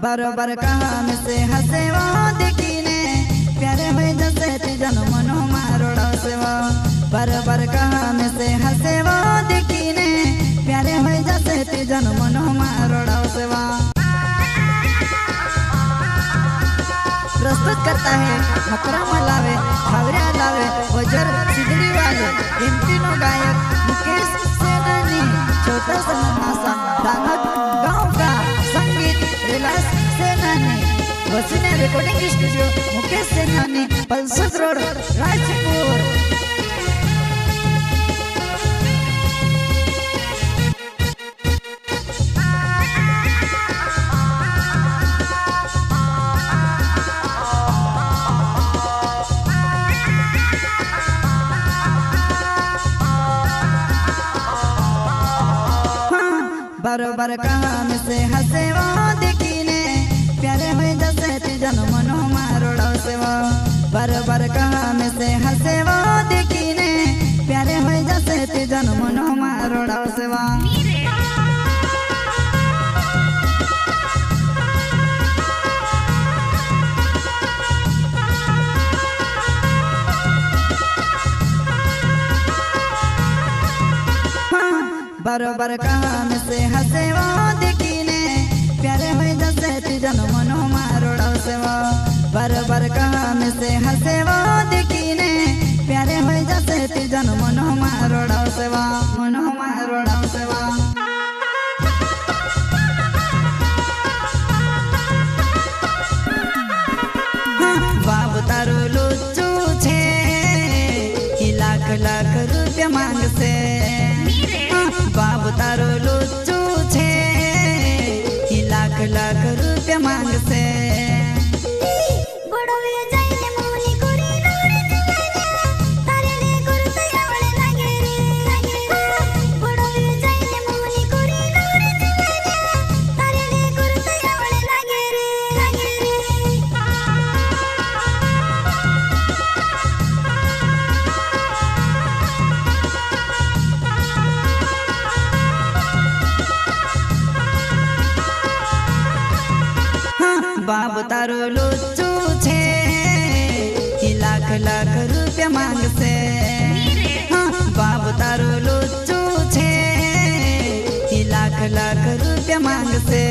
बरोबर काम से हसे वो देखीने प्यारे हुए जैसे तीजन मनो मारोड़ा से वो बरोबर काम से हसे वो देखीने प्यारे हुए जैसे तीजन मनो मारोड़ा से वो प्रस्तुत करता है मकरा मलावे खावरिया लावे वजर सिद्धड़ी वाले एमपीनो गायक मुकेश सेनानी छोटा सा नवासा दानक गांव का संगीत विलास सेनानी वसीने रिकॉर्डिंग स्टूडियो मुकेश सेनानी पल्सद रोड राजपुर। बरोबर काम से हसे वो देखीने प्यारे हुए जैसे तीजन मनो मारोड़ा से वो बरोबर काम से हसे वो देखीने प्यारे हुए जैसे तीजन मनो मारोड़ा से वो बरोबर काम से हसे वो देखीने प्यारे हुए जैसे तीजन मनो मारोड़ा से वो बरोबर काम से हसे वो देखीने प्यारे हुए जैसे तीजन मनो मारोड़ा से वो मनो मारोड़ा से वो बाबू तारो लुच्चू छे लाख लाख रुपया मांग से बाबू तारो लुच्चू छे लाख लाख रुपया मांग से बाबू तारो लुच्चू छे लाख लाख रुपया मांग से बाबू तारो लुच्चू छे लाख लाख रुपया मांग से।